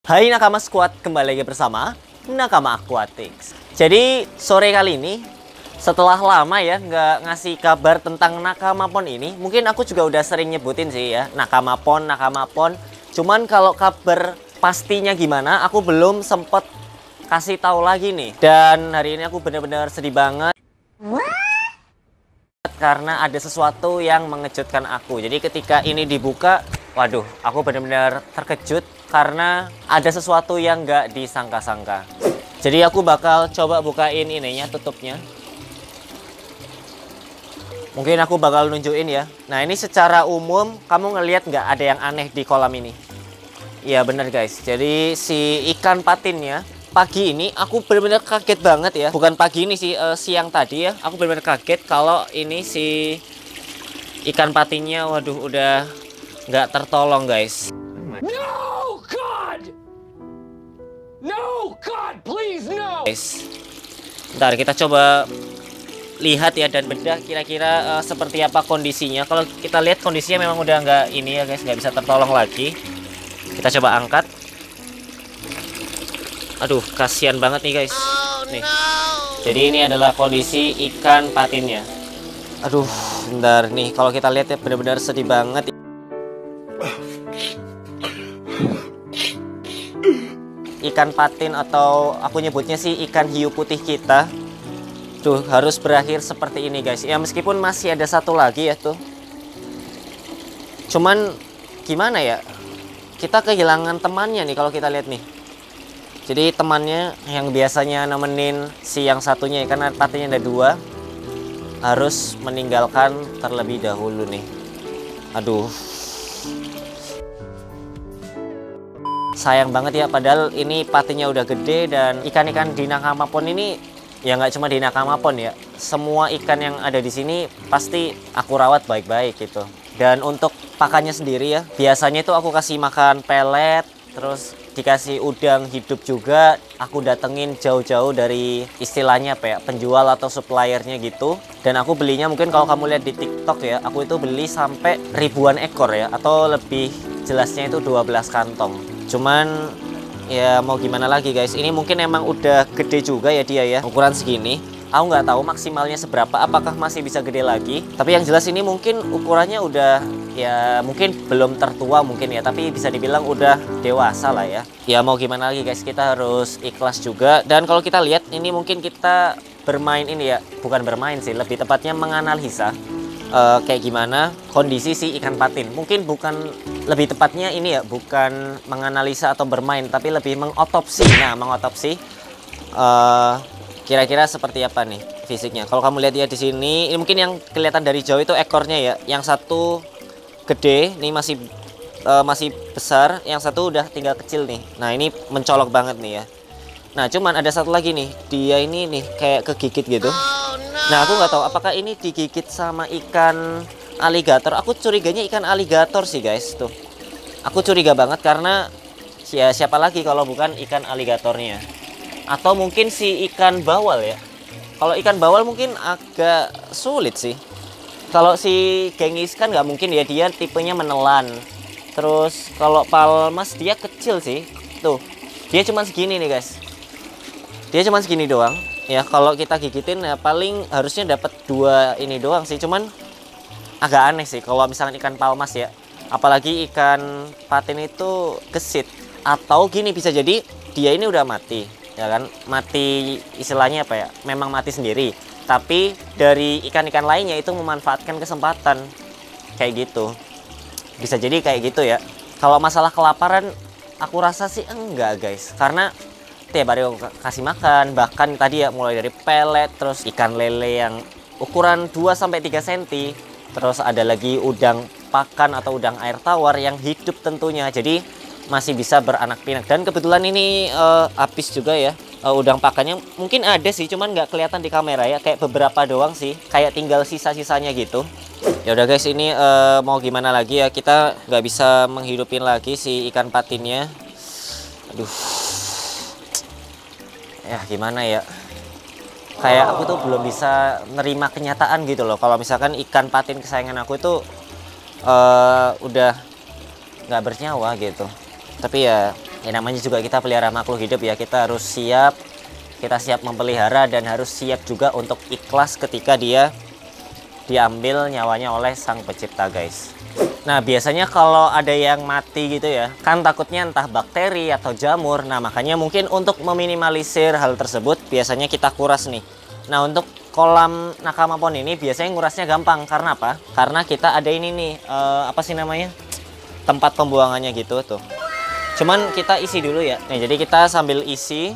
Hai Nakama Squad, kembali lagi bersama Nakama Aquatics. Jadi sore kali ini, setelah lama ya nggak ngasih kabar tentang Nakama Pond ini, mungkin aku juga udah sering nyebutin sih ya, Nakama Pond. Cuman kalau kabar pastinya gimana, aku belum sempet kasih tahu lagi nih. Dan hari ini aku bener-bener sedih banget. Karena ada sesuatu yang mengejutkan aku. Jadi ketika ini dibuka, waduh, aku benar-benar terkejut karena ada sesuatu yang nggak disangka-sangka. Jadi aku bakal coba bukain ininya, tutupnya. Mungkin aku bakal nunjukin ya. Nah ini secara umum kamu ngelihat nggak ada yang aneh di kolam ini? Iya bener guys. Jadi si ikan patinnya pagi ini aku benar-benar kaget banget ya. Bukan pagi ini sih, siang tadi ya. Aku benar-benar kaget kalau ini si ikan patinnya, waduh, udah nggak tertolong guys. No God! No God, please no! Guys, ntar kita coba lihat ya dan bedah kira-kira seperti apa kondisinya. Kalau kita lihat kondisinya memang udah nggak ini ya guys, nggak bisa tertolong lagi. Kita coba angkat. Aduh, kasihan banget nih guys. Nih. Jadi ini adalah kondisi ikan patinnya. Aduh, bentar nih. Kalau kita lihat ya benar-benar sedih banget. Ikan patin atau aku nyebutnya sih ikan hiu putih kita. Tuh, harus berakhir seperti ini guys. Ya meskipun masih ada satu lagi ya tuh. Cuman gimana ya? Kita kehilangan temannya nih kalau kita lihat nih. Jadi temannya yang biasanya nemenin si yang satunya ya, karena patinnya ada dua, harus meninggalkan terlebih dahulu nih. Aduh, sayang banget ya, padahal ini patinnya udah gede. Dan ikan-ikan di Nakama Pond ini ya nggak cuma di Nakama Pond ya, semua ikan yang ada di sini pasti aku rawat baik-baik gitu. Dan untuk pakannya sendiri ya, biasanya itu aku kasih makan pelet, terus dikasih udang hidup juga. Aku datengin jauh-jauh dari istilahnya apa ya, penjual atau suppliernya gitu. Dan aku belinya mungkin kalau kamu lihat di TikTok ya, aku itu beli sampai ribuan ekor ya, atau lebih jelasnya itu 12 kantong. Cuman ya mau gimana lagi guys, ini mungkin emang udah gede juga ya dia ya, ukuran segini. Aku nggak tahu maksimalnya seberapa, apakah masih bisa gede lagi. Tapi yang jelas ini mungkin ukurannya udah ya mungkin belum tertua mungkin ya, tapi bisa dibilang udah dewasa lah ya. Ya mau gimana lagi guys, kita harus ikhlas juga. Dan kalau kita lihat ini mungkin kita bermain ini ya, bukan bermain sih, lebih tepatnya menganalisa kayak gimana kondisi si ikan patin. Mungkin bukan, lebih tepatnya ini ya, bukan menganalisa atau bermain, tapi lebih mengotopsi. Nah, mengotopsi kira-kira seperti apa nih fisiknya. Kalau kamu lihat ya di sini, ini mungkin yang kelihatan dari jauh itu ekornya ya. Yang satu gede, nih masih besar, yang satu udah tinggal kecil nih. Nah, ini mencolok banget nih ya. Nah, cuman ada satu lagi nih, dia ini nih kayak kegigit gitu. Nah, aku nggak tahu apakah ini digigit sama ikan aligator. Aku curiganya ikan aligator sih guys tuh. Aku curiga banget karena ya siapa lagi kalau bukan ikan aligatornya. Atau mungkin si ikan bawal ya. Kalau ikan bawal mungkin agak sulit sih. Kalau si gengis kan nggak mungkin ya, dia tipenya menelan. Terus kalau palmas dia kecil sih. Tuh, dia cuma segini nih guys. Dia cuma segini doang. Ya kalau kita gigitin ya paling harusnya dapat dua ini doang sih. Cuman agak aneh sih kalau misalkan ikan palmas ya. Apalagi ikan patin itu gesit. Atau gini, bisa jadi dia ini udah mati. Ya kan, mati istilahnya apa ya, memang mati sendiri, tapi dari ikan-ikan lainnya itu memanfaatkan kesempatan kayak gitu. Bisa jadi kayak gitu ya. Kalau masalah kelaparan aku rasa sih enggak guys, karena tiap hari aku kasih makan, bahkan tadi ya mulai dari pelet, terus ikan lele yang ukuran 2-3 cm, terus ada lagi udang pakan atau udang air tawar yang hidup tentunya, jadi masih bisa beranak pinak. Dan kebetulan ini habis juga ya, udang pakannya mungkin ada sih, cuman nggak kelihatan di kamera ya, kayak beberapa doang sih, kayak tinggal sisa-sisanya gitu. Ya udah guys, ini mau gimana lagi ya, kita nggak bisa menghidupin lagi si ikan patinnya. Aduh, ya gimana ya, kayak aku tuh belum bisa nerima kenyataan gitu loh, kalau misalkan ikan patin kesayangan aku itu udah nggak bernyawa gitu. Tapi ya Ya namanya juga kita pelihara makhluk hidup ya, kita harus siap, kita siap memelihara dan harus siap juga untuk ikhlas ketika dia diambil nyawanya oleh sang pencipta guys. Nah biasanya kalau ada yang mati gitu ya, kan takutnya entah bakteri atau jamur. Nah makanya mungkin untuk meminimalisir hal tersebut biasanya kita kuras nih. Nah untuk kolam nakama pon ini biasanya ngurasnya gampang, karena apa? Karena kita ada ini nih, apa sih namanya, tempat pembuangannya gitu tuh. Cuman kita isi dulu ya. Nah jadi kita sambil isi,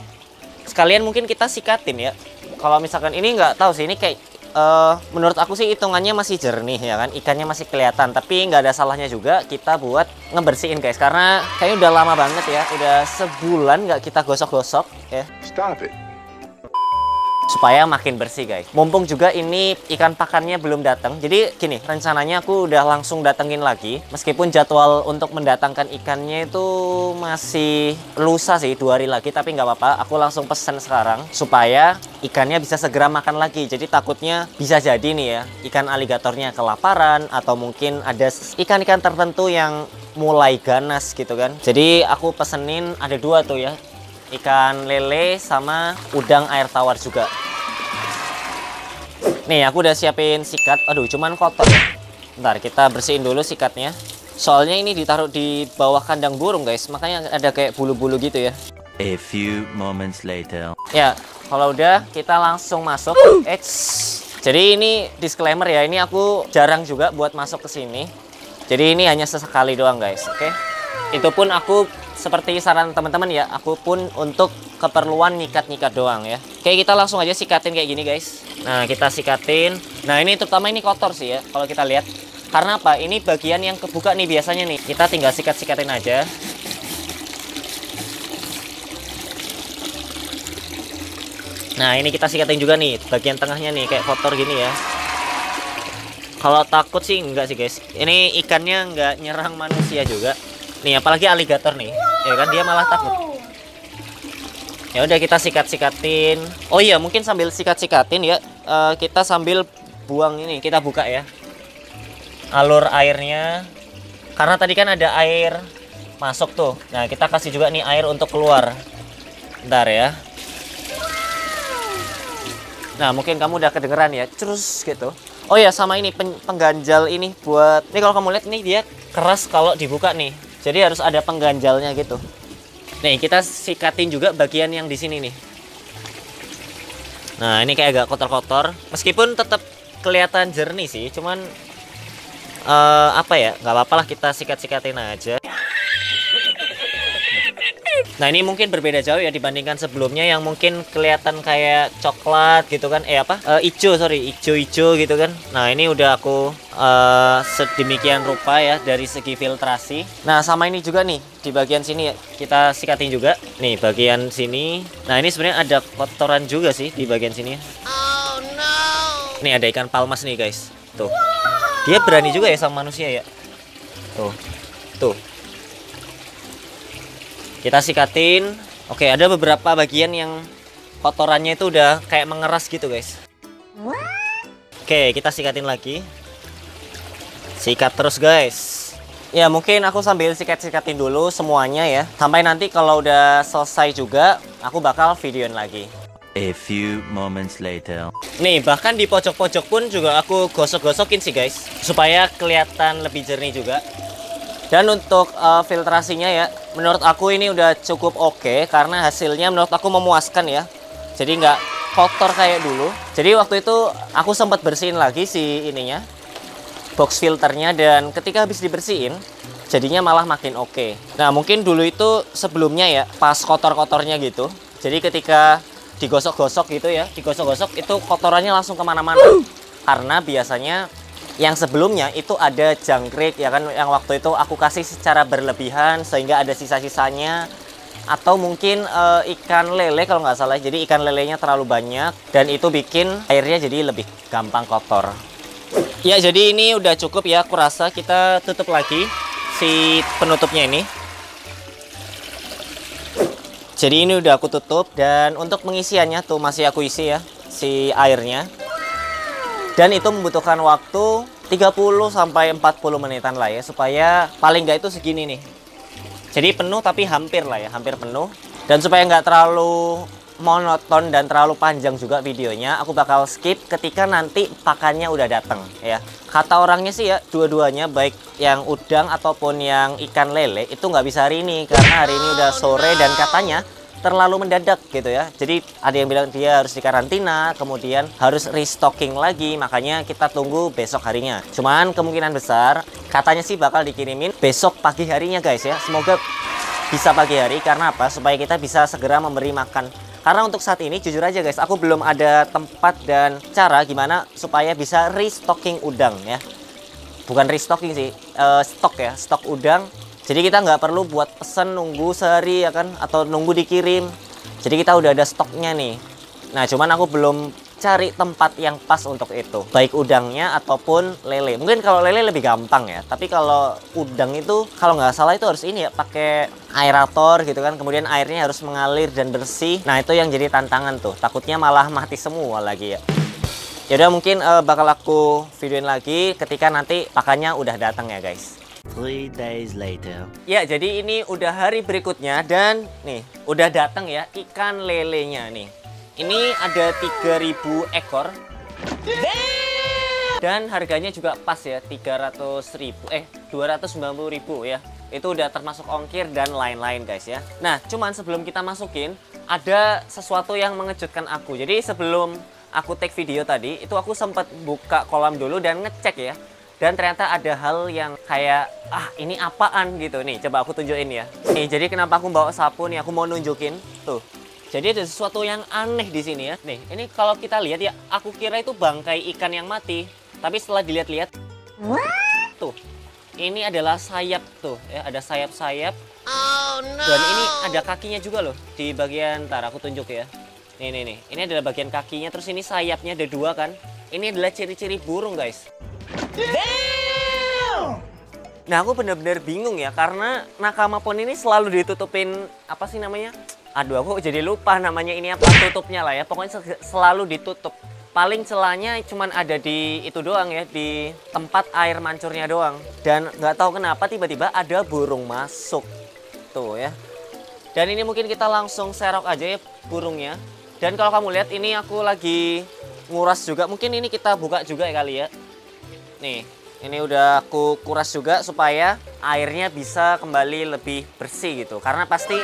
sekalian mungkin kita sikatin ya. Kalau misalkan ini nggak tahu sih, ini kayak menurut aku sih hitungannya masih jernih ya kan, ikannya masih kelihatan. Tapi nggak ada salahnya juga kita buat ngebersihin guys, karena kayaknya udah lama banget ya, udah sebulan nggak kita gosok-gosok ya. Stop it. Supaya makin bersih guys. Mumpung juga ini ikan pakannya belum datang, jadi gini, rencananya aku udah langsung datengin lagi. Meskipun jadwal untuk mendatangkan ikannya itu masih lusa sih, 2 hari lagi, tapi nggak apa-apa, aku langsung pesen sekarang supaya ikannya bisa segera makan lagi. Jadi takutnya bisa jadi nih ya, ikan aligatornya kelaparan atau mungkin ada ikan-ikan tertentu yang mulai ganas gitu kan. Jadi aku pesenin ada 2 tuh ya, ikan lele sama udang air tawar juga. Nih aku udah siapin sikat. Aduh cuman kotor ya. Bentar kita bersihin dulu sikatnya. Soalnya ini ditaruh di bawah kandang burung guys, makanya ada kayak bulu-bulu gitu ya. A few moments later. Ya kalau udah kita langsung masuk. Jadi ini disclaimer ya, ini aku jarang juga buat masuk ke sini. Jadi ini hanya sesekali doang guys, oke? Itu pun aku seperti saran teman-teman ya, aku pun untuk keperluan nyikat-nyikat doang ya. Oke, kita langsung aja sikatin kayak gini guys. Nah, kita sikatin. Nah, ini terutama ini kotor sih ya, kalau kita lihat. Karena apa? Ini bagian yang kebuka nih biasanya nih. Kita tinggal sikat-sikatin aja. Nah, ini kita sikatin juga nih, bagian tengahnya nih, kayak kotor gini ya. Kalau takut sih enggak sih guys. Ini ikannya enggak nyerang manusia juga. Nih apalagi aligator nih, ya kan dia malah takut. Ya udah kita sikat-sikatin. Oh iya mungkin sambil sikat-sikatin ya, kita sambil buang ini, kita buka ya alur airnya. Karena tadi kan ada air masuk tuh. Nah kita kasih juga nih air untuk keluar. Bentar ya. Nah mungkin kamu udah kedengeran ya, terus gitu. Oh ya sama ini pengganjal ini buat, ini kalau kamu lihat nih dia keras kalau dibuka nih. Jadi harus ada pengganjalnya gitu. Nih kita sikatin juga bagian yang di sini nih. Nah ini kayak agak kotor-kotor. Meskipun tetap kelihatan jernih sih, cuman apa ya? Nggak apa-apa lah kita sikat-sikatin aja. Nah ini mungkin berbeda jauh ya dibandingkan sebelumnya yang mungkin kelihatan kayak coklat gitu kan, ijo gitu kan. Nah ini udah aku sedemikian rupa ya dari segi filtrasi. Nah sama ini juga nih di bagian sini ya kita sikatin juga nih bagian sini. Nah ini sebenarnya ada kotoran juga sih di bagian sini. Oh no. Nih ada ikan palmas nih guys. Tuh. Dia berani juga ya sama manusia ya. Tuh. Kita sikatin. Oke, ada beberapa bagian yang kotorannya itu udah kayak mengeras gitu guys. Oke, kita sikatin lagi. Sikat terus guys. Ya mungkin aku sambil sikat-sikatin dulu semuanya ya. Sampai nanti kalau udah selesai juga aku bakal videoin lagi. A few moments later. Nih bahkan di pojok-pojok pun juga aku gosok-gosokin sih guys, supaya kelihatan lebih jernih juga. Dan untuk filtrasinya ya, menurut aku ini udah cukup oke, karena hasilnya menurut aku memuaskan ya. Jadi nggak kotor kayak dulu. Jadi waktu itu aku sempat bersihin lagi si ininya, box filternya, dan ketika habis dibersihin jadinya malah makin oke. Nah mungkin dulu itu sebelumnya ya pas kotor-kotornya gitu, jadi ketika digosok-gosok gitu ya, digosok-gosok itu kotorannya langsung kemana-mana. Karena biasanya yang sebelumnya itu ada jangkrik ya kan, yang waktu itu aku kasih secara berlebihan sehingga ada sisa-sisanya. Atau mungkin ikan lele kalau nggak salah, jadi ikan lelenya terlalu banyak dan itu bikin airnya jadi lebih gampang kotor. Ya jadi ini udah cukup ya, aku rasa kita tutup lagi si penutupnya ini. Jadi ini udah aku tutup, dan untuk pengisiannya tuh masih aku isi ya si airnya. Dan itu membutuhkan waktu 30 sampai 40 menitan lah ya, supaya paling nggak itu segini nih. Jadi penuh tapi hampir lah ya, hampir penuh. Dan supaya nggak terlalu monoton dan terlalu panjang juga videonya, aku bakal skip ketika nanti pakannya udah datang ya. Kata orangnya sih ya, dua-duanya baik yang udang ataupun yang ikan lele itu nggak bisa hari ini karena hari ini udah sore dan katanya terlalu mendadak gitu ya. Jadi ada yang bilang dia harus dikarantina, kemudian harus restocking lagi, makanya kita tunggu besok harinya. Cuman kemungkinan besar katanya sih bakal dikirimin besok pagi harinya guys ya. Semoga bisa pagi hari, karena apa? Supaya kita bisa segera memberi makan. Karena untuk saat ini jujur aja guys, aku belum ada tempat dan cara gimana supaya bisa restocking udang ya. Bukan restocking sih, stok ya, stok udang. Jadi kita nggak perlu buat pesan nunggu sehari ya kan, atau nunggu dikirim. Jadi kita udah ada stoknya nih. Nah cuman aku belum cari tempat yang pas untuk itu, baik udangnya ataupun lele. Mungkin kalau lele lebih gampang ya, tapi kalau udang itu kalau nggak salah itu harus ini ya, pakai aerator gitu kan, kemudian airnya harus mengalir dan bersih. Nah itu yang jadi tantangan tuh, takutnya malah mati semua lagi ya. Ya udah mungkin bakal aku videoin lagi ketika nanti pakannya udah datang ya guys. 3 days later. Ya, jadi ini udah hari berikutnya dan nih, udah datang ya ikan lelenya nih. Ini ada 3.000 ekor. Dan harganya juga pas ya, 290.000 ya. Itu udah termasuk ongkir dan lain-lain guys ya. Nah, cuman sebelum kita masukin, ada sesuatu yang mengejutkan aku. Jadi sebelum aku take video tadi, itu aku sempat buka kolam dulu dan ngecek ya. Dan ternyata ada hal yang kayak, ini apaan gitu nih. Coba aku tunjukin ya. Nih, jadi kenapa aku bawa sapu nih, aku mau nunjukin. Tuh. Jadi ada sesuatu yang aneh di sini ya. Nih, ini kalau kita lihat ya, aku kira itu bangkai ikan yang mati. Tapi setelah dilihat-lihat, tuh. Ini adalah sayap tuh, ya, ada sayap-sayap. Oh, no. Dan ini ada kakinya juga loh di bagian, ntar aku tunjuk ya. Nih. Ini adalah bagian kakinya, terus ini sayapnya ada 2 kan. Ini adalah ciri-ciri burung guys. Damn! Nah aku bener-bener bingung ya, karena nakama pon ini selalu ditutupin apa sih namanya? Aduh aku jadi lupa namanya ini apa, tutupnya lah ya. Pokoknya selalu ditutup. Paling celahnya cuman ada di itu doang ya, di tempat air mancurnya doang. Dan nggak tahu kenapa tiba-tiba ada burung masuk. Tuh ya. Dan ini mungkin kita langsung serok aja ya burungnya. Dan kalau kamu lihat ini aku lagi nguras juga. Mungkin ini kita buka juga ya kali ya. Nih, ini udah aku kuras juga supaya airnya bisa kembali lebih bersih gitu. Karena pasti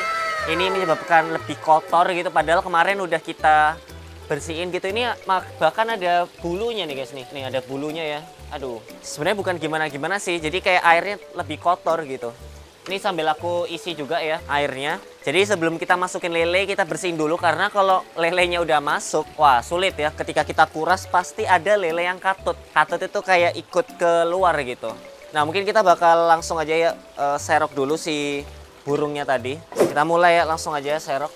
ini menyebabkan lebih kotor gitu. Padahal kemarin udah kita bersihin gitu. Ini bahkan ada bulunya nih guys nih. Nih ada bulunya ya. Aduh, sebenarnya bukan gimana-gimana sih. Jadi kayak airnya lebih kotor gitu. Ini sambil aku isi juga ya airnya. Jadi sebelum kita masukin lele, kita bersihin dulu. Karena kalau lelenya udah masuk, wah sulit ya. Ketika kita kuras pasti ada lele yang katut. Katut itu kayak ikut keluar gitu. Nah mungkin kita bakal langsung aja ya serok dulu si burungnya tadi. Kita mulai ya, langsung aja serok.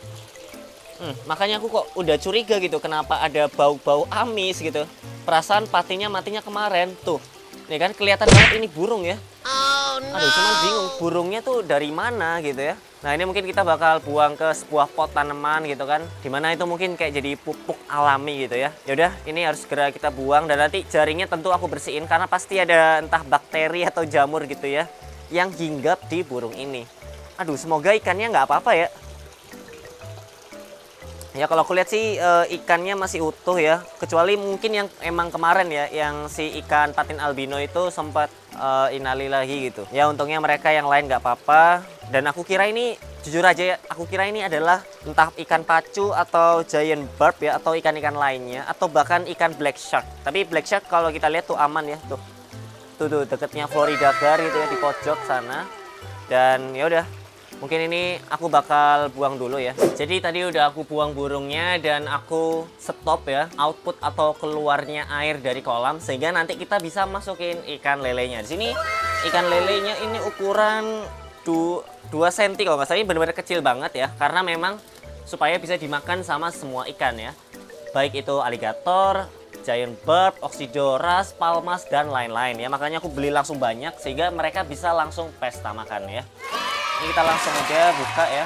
Makanya aku kok udah curiga gitu. Kenapa ada bau-bau amis gitu. Perasaan patinya matinya kemarin. Tuh, nih kan kelihatan banget ini burung ya. Aduh, cuman bingung burungnya tuh dari mana gitu ya. Nah ini mungkin kita bakal buang ke sebuah pot tanaman gitu kan, dimana itu mungkin kayak jadi pupuk alami gitu ya. Yaudah, ini harus segera kita buang. Dan nanti jaringnya tentu aku bersihin karena pasti ada entah bakteri atau jamur gitu ya yang hinggap di burung ini. Aduh, semoga ikannya nggak apa-apa ya. Ya kalau aku lihat sih ikannya masih utuh ya, kecuali mungkin yang emang kemarin ya, yang si ikan patin albino itu sempat innalillahi gitu. Ya untungnya mereka yang lain nggak apa-apa. Dan aku kira ini, jujur aja ya, aku kira ini adalah entah ikan pacu atau giant barb ya, atau ikan-ikan lainnya, atau bahkan ikan black shark. Tapi black shark kalau kita lihat tuh aman ya, tuh deketnya Florida Gar gitu ya, di pojok sana. Dan ya udah. Mungkin ini aku bakal buang dulu ya. Jadi tadi udah aku buang burungnya dan aku stop ya output atau keluarnya air dari kolam, sehingga nanti kita bisa masukin ikan lelenya. Di sini ikan lelenya ini ukuran 2 cm kalau nggak salah, ini benar-benar kecil banget ya. Karena memang supaya bisa dimakan sama semua ikan ya. Baik itu alligator, giant barb, oxydoras, palmas dan lain-lain ya. Makanya aku beli langsung banyak sehingga mereka bisa langsung pesta makan ya. Ini kita langsung aja buka ya.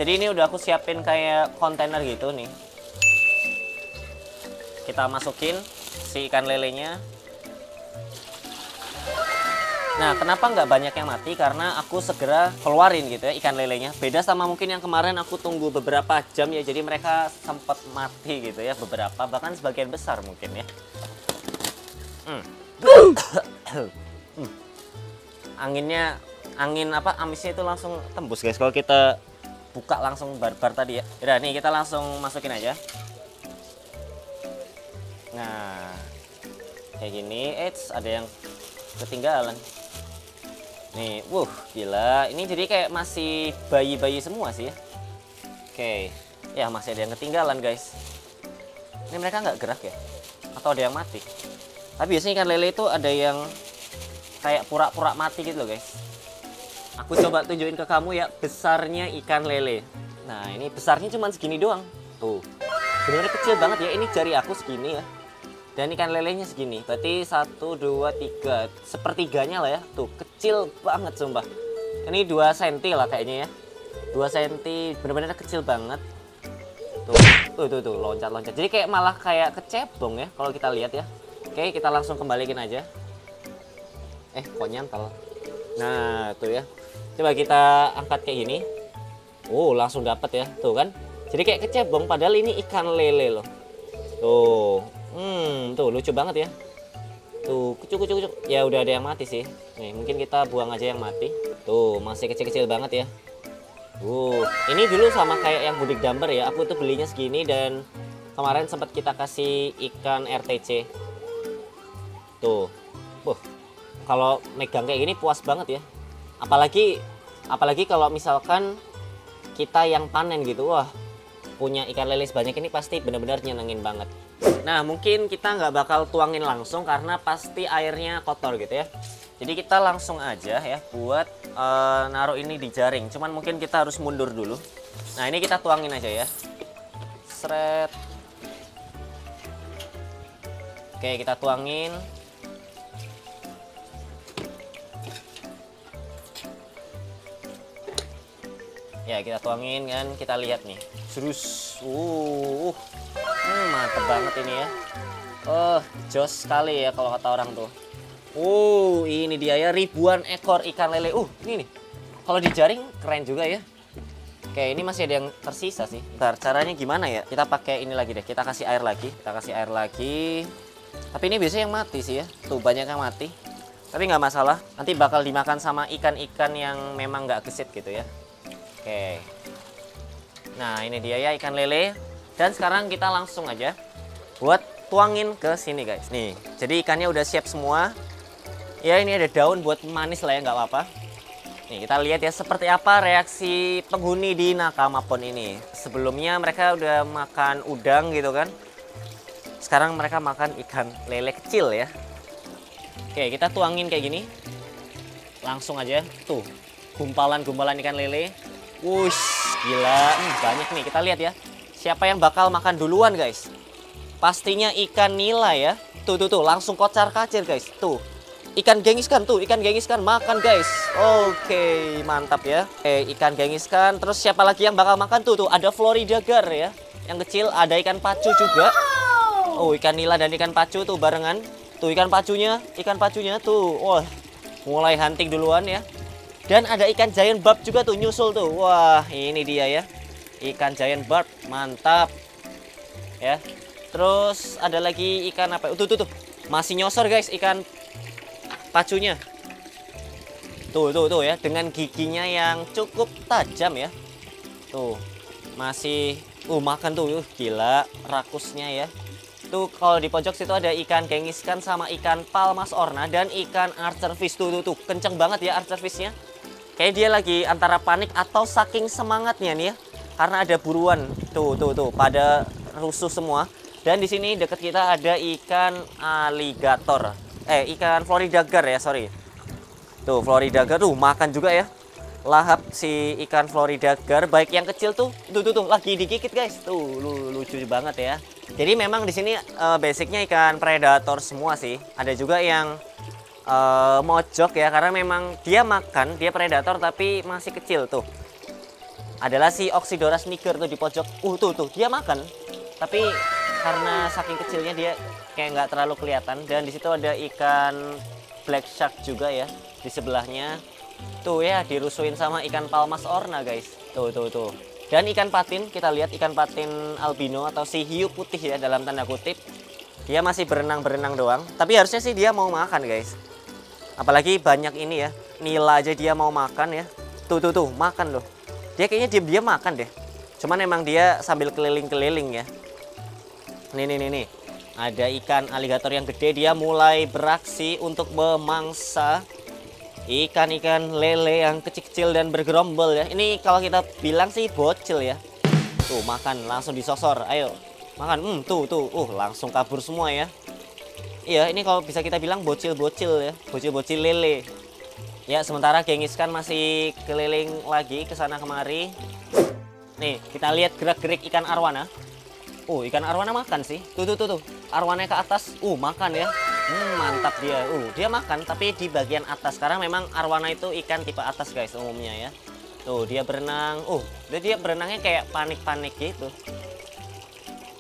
Jadi ini udah aku siapin kayak kontainer gitu nih. Kita masukin si ikan lelenya. Nah, kenapa nggak banyak yang mati? Karena aku segera keluarin gitu ya ikan lelenya. Beda sama mungkin yang kemarin aku tunggu beberapa jam ya. Jadi mereka sempat mati gitu ya beberapa, bahkan sebagian besar mungkin ya. Amisnya itu langsung tembus guys. Kalau kita buka langsung barbar tadi ya. Udah nih kita langsung masukin aja. Nah, kayak gini. Ada yang ketinggalan. Nih, gila. Ini jadi kayak masih bayi-bayi semua sih ya. Oke, ya masih ada yang ketinggalan guys. Ini mereka nggak gerak ya? Atau ada yang mati? Tapi biasanya ikan lele itu ada yang kayak pura-pura mati gitu loh guys. Aku coba tunjukin ke kamu ya besarnya ikan lele. Nah, ini besarnya cuma segini doang. Tuh, bener-bener kecil banget ya. Ini jari aku segini ya. Dan ikan lelenya segini, berarti 1, 2, 3, sepertiganya lah ya. Tuh, kecil banget sumpah. Ini 2 cm lah kayaknya ya. 2 cm, bener-bener kecil banget. Tuh, loncat-loncat. Jadi kayak malah kayak kecebong ya kalau kita lihat ya. Oke, kita langsung kembalikin aja. Kok nyantol. Nah, tuh ya. Coba kita angkat kayak gini. Langsung dapat ya. Tuh kan. Jadi kayak kecebong padahal ini ikan lele loh. Tuh lucu banget ya. Tuh, kucuk. Ya udah ada yang mati sih. Nih, mungkin kita buang aja yang mati. Tuh, masih kecil-kecil banget ya. Ini dulu sama kayak yang budik damber ya. Aku tuh belinya segini dan kemarin sempat kita kasih ikan RTC. Tuh. Kalau megang kayak gini puas banget ya. Apalagi kalau misalkan kita yang panen gitu. Wah, punya ikan lele sebanyak ini pasti benar-benar nyenengin banget. Nah, mungkin kita nggak bakal tuangin langsung karena pasti airnya kotor gitu ya. Jadi kita langsung aja ya buat naruh ini di jaring. Cuman mungkin kita harus mundur dulu. Nah, ini kita tuangin aja ya. Sret. Oke, kita tuangin. Ya, kita tuangin kan, kita lihat nih. Terus, mantep banget ini ya. Jos sekali ya kalau kata orang tuh. Ini dia ya, ribuan ekor ikan lele. Ini nih. Kalau dijaring keren juga ya. Oke, ini masih ada yang tersisa sih. Bentar, caranya gimana ya? Kita pakai ini lagi deh. Kita kasih air lagi. Tapi ini biasanya yang mati sih ya. Tuh, banyak yang mati. Tapi nggak masalah. Nanti bakal dimakan sama ikan-ikan yang memang nggak gesit gitu ya. Oke. Nah, ini dia ya ikan lele. Dan sekarang kita langsung aja buat tuangin ke sini guys. Nih, jadi ikannya udah siap semua. Ya, ini ada daun buat manis lah ya, nggak apa-apa. Nih, kita lihat ya seperti apa reaksi penghuni di Nakama Pond ini. Sebelumnya mereka udah makan udang gitu kan. Sekarang mereka makan ikan lele kecil ya. Oke, kita tuangin kayak gini. Langsung aja. Tuh, gumpalan-gumpalan ikan lele. Wush, gila. Banyak nih, kita lihat ya. Siapa yang bakal makan duluan guys? Pastinya ikan nila ya. Tuh, langsung kocar-kacir guys. Tuh, ikan gengiskan makan guys. Oke, mantap ya. Ikan gengiskan. Terus siapa lagi yang bakal makan? Tuh, ada Florida gar ya. Yang kecil ada ikan pacu juga. Ikan nila dan ikan pacu tuh barengan. Tuh ikan pacunya tuh. Wah, mulai hunting duluan ya. Dan ada ikan giant barb juga tuh nyusul tuh. Wah, ini dia ya. Ikan giant barb, mantap. Ya. Terus ada lagi ikan apa? Tuh. Masih nyosor guys ikan pacunya. Tuh ya, dengan giginya yang cukup tajam ya. Tuh. Masih makan tuh. Gila rakusnya ya. Tuh kalau di pojok situ ada ikan gengiskan sama ikan palmas orna dan ikan archer fish. Tuh. Kenceng banget ya archer fishnya. Kayak dia lagi antara panik atau saking semangatnya nih ya. Karena ada buruan. Tuh. Pada rusuh semua. Dan di sini deket kita ada ikan aligator. Ikan Florida gar ya, sorry. Tuh, Florida gar. Tuh, makan juga ya. Lahap si ikan Florida gar. Baik yang kecil tuh. Tuh. Lagi digigit guys. Tuh, lucu banget ya. Jadi memang di sini basicnya ikan predator semua sih. Ada juga yang mojok ya, karena memang dia predator tapi masih kecil tuh. Adalah si Oxydoras niger tuh di pojok. Tuh dia makan. Tapi karena saking kecilnya dia kayak nggak terlalu kelihatan. Dan di situ ada ikan black shark juga ya. di sebelahnya. Tuh ya, dirusuin sama ikan palmas orna guys. Tuh. Dan ikan patin, kita lihat ikan patin albino atau si hiu putih ya dalam tanda kutip. Dia masih berenang-berenang doang. Tapi harusnya sih dia mau makan guys. Apalagi banyak ini ya. Nila aja dia mau makan ya. Tuh, makan loh. Dia kayaknya dia makan deh. Cuman emang dia sambil keliling-keliling ya. Nih. Ada ikan aligator yang gede, dia mulai beraksi untuk memangsa ikan-ikan lele yang kecil-kecil dan bergerombol ya. Ini kalau kita bilang sih bocil ya. Tuh makan, langsung disosor. Ayo makan. Tuh. Langsung kabur semua ya. Iya, ini kalau bisa kita bilang bocil-bocil ya. Bocil-bocil lele. Ya, sementara Genghis Khan masih keliling lagi ke sana kemari. Nih, kita lihat gerak-gerik ikan arwana. Ikan arwana makan sih. Tuh. Arwananya ke atas. Makan ya. Mantap dia. Dia makan tapi di bagian atas. Karena memang arwana itu ikan tipe atas guys umumnya ya. Tuh, dia berenang. Dia berenangnya kayak panik-panik gitu.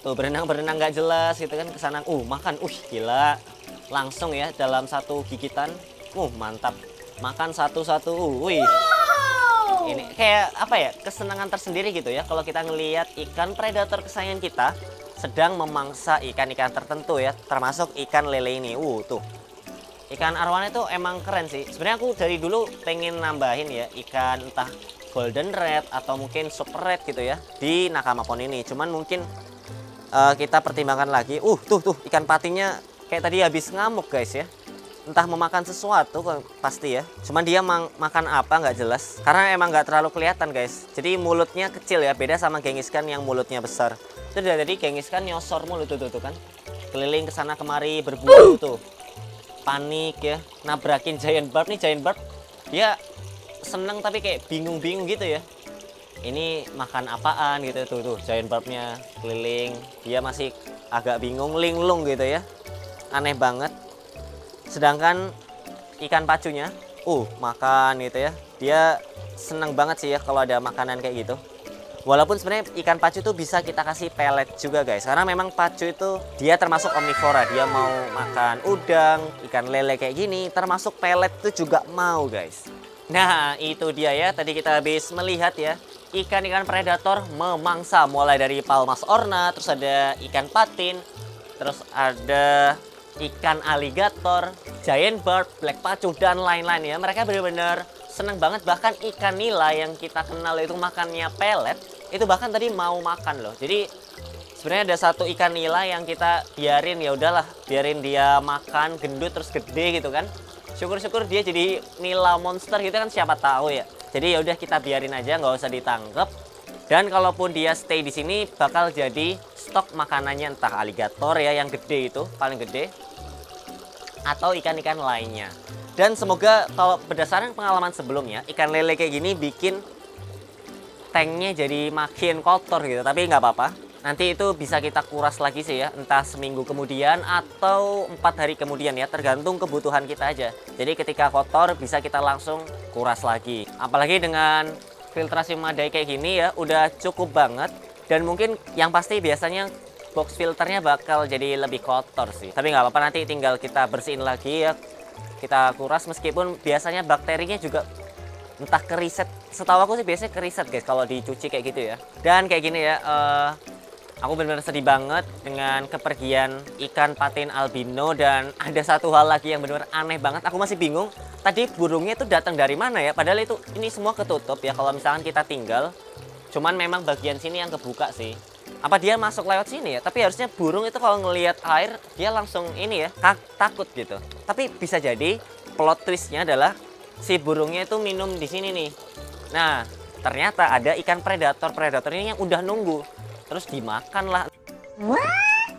Tuh, berenang nggak jelas gitu kan ke sana. Makan. Gila. Langsung ya dalam satu gigitan. Mantap. Makan satu-satu. Wih. Ini kayak apa ya, kesenangan tersendiri gitu ya kalau kita ngelihat ikan predator kesayangan kita sedang memangsa ikan-ikan tertentu ya, termasuk ikan lele ini. Tuh. Ikan arwana itu emang keren sih. Sebenarnya aku dari dulu pengen nambahin ya ikan entah golden red atau mungkin super red gitu ya di nakama pon ini. Cuman mungkin kita pertimbangkan lagi. Tuh ikan patinnya kayak tadi habis ngamuk guys ya. Entah memakan sesuatu pasti ya. Cuman dia makan apa nggak jelas. Karena emang nggak terlalu kelihatan guys. Jadi mulutnya kecil ya. Beda sama Genghis Khan yang mulutnya besar. Itu dari Genghis Khan nyosor mulut tuh kan. Keliling ke sana kemari berburu tuh. Panik ya. Nabrakin giant barb nih. Giant barb dia seneng tapi kayak bingung-bingung gitu ya. Ini makan apaan gitu tuh. Giant barbnya keliling. Dia masih agak bingung, linglung gitu ya. Aneh banget. Sedangkan ikan pacunya, makan gitu ya. Dia seneng banget sih ya kalau ada makanan kayak gitu. Walaupun sebenarnya ikan pacu itu bisa kita kasih pelet juga guys. Karena memang pacu itu dia termasuk omnivora. Dia mau makan udang, ikan lele kayak gini. Termasuk pelet itu juga mau guys. Nah itu dia ya. Tadi kita habis melihat ya. Ikan-ikan predator memangsa. Mulai dari palmas orna, terus ada ikan patin. Terus ada ikan aligator, giant barb, black pacu, dan lain-lain ya. Mereka benar-benar seneng banget. Bahkan ikan nila yang kita kenal itu makannya pelet, itu bahkan tadi mau makan loh. Jadi sebenarnya ada satu ikan nila yang kita biarin, ya udahlah, biarin dia makan gendut terus gede gitu kan. Syukur-syukur dia jadi nila monster gitu kan, siapa tahu ya. Jadi ya udah kita biarin aja, nggak usah ditangkap. Dan kalaupun dia stay di sini bakal jadi stok makanannya entah aligator ya yang gede itu paling gede atau ikan-ikan lainnya. Dan semoga kalau berdasarkan pengalaman sebelumnya ikan lele kayak gini bikin tanknya jadi makin kotor gitu. Tapi nggak apa-apa. Nanti itu bisa kita kuras lagi sih ya, entah seminggu kemudian atau 4 hari kemudian ya, tergantung kebutuhan kita aja. Jadi ketika kotor bisa kita langsung kuras lagi. Apalagi dengan filtrasi memadai kayak gini ya, udah cukup banget. Dan mungkin yang pasti biasanya box filternya bakal jadi lebih kotor sih. Tapi nggak apa-apa, nanti tinggal kita bersihin lagi ya. Kita kuras meskipun biasanya bakterinya juga entah keriset. Setahu aku sih biasanya keriset guys kalau dicuci kayak gitu ya. Dan kayak gini ya, aku benar-benar sedih banget dengan kepergian ikan patin albino. Dan ada satu hal lagi yang benar-benar aneh banget. Aku masih bingung. Tadi burungnya itu datang dari mana ya? Padahal itu ini semua ketutup ya kalau misalkan kita tinggal. Cuman memang bagian sini yang kebuka sih. Apa dia masuk lewat sini ya? Tapi harusnya burung itu kalau ngelihat air dia langsung ini ya takut gitu. Tapi bisa jadi plot twistnya adalah si burungnya itu minum di sini nih. Nah ternyata ada ikan predator ini yang udah nunggu. Terus dimakan lah.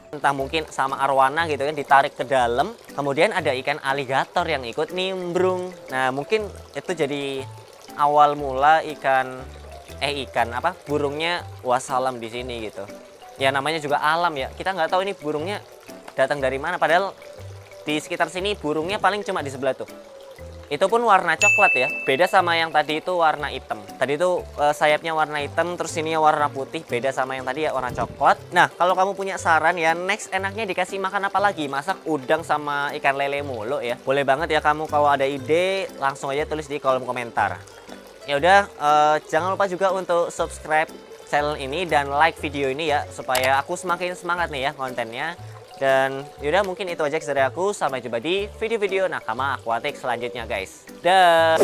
Entah mungkin sama arwana gitu kan, ditarik ke dalam. Kemudian ada ikan aligator yang ikut nimbrung. Nah mungkin itu jadi awal mula burungnya wassalam di sini gitu. Ya namanya juga alam ya. Kita nggak tahu ini burungnya datang dari mana. Padahal di sekitar sini burungnya paling cuma di sebelah tuh. Itu pun warna coklat ya. Beda sama yang tadi itu warna hitam. Tadi itu sayapnya warna hitam, terus ini warna putih. Beda sama yang tadi ya warna coklat. Nah, kalau kamu punya saran ya, next enaknya dikasih makan apa lagi? Masak udang sama ikan lele mulu ya. Boleh banget ya kamu kalau ada ide, langsung aja tulis di kolom komentar. Ya udah, jangan lupa juga untuk subscribe channel ini dan like video ini ya, supaya aku semakin semangat nih ya kontennya. Dan yaudah, mungkin itu aja dari aku. Sampai jumpa di video-video nakama akuatik selanjutnya guys. Dah.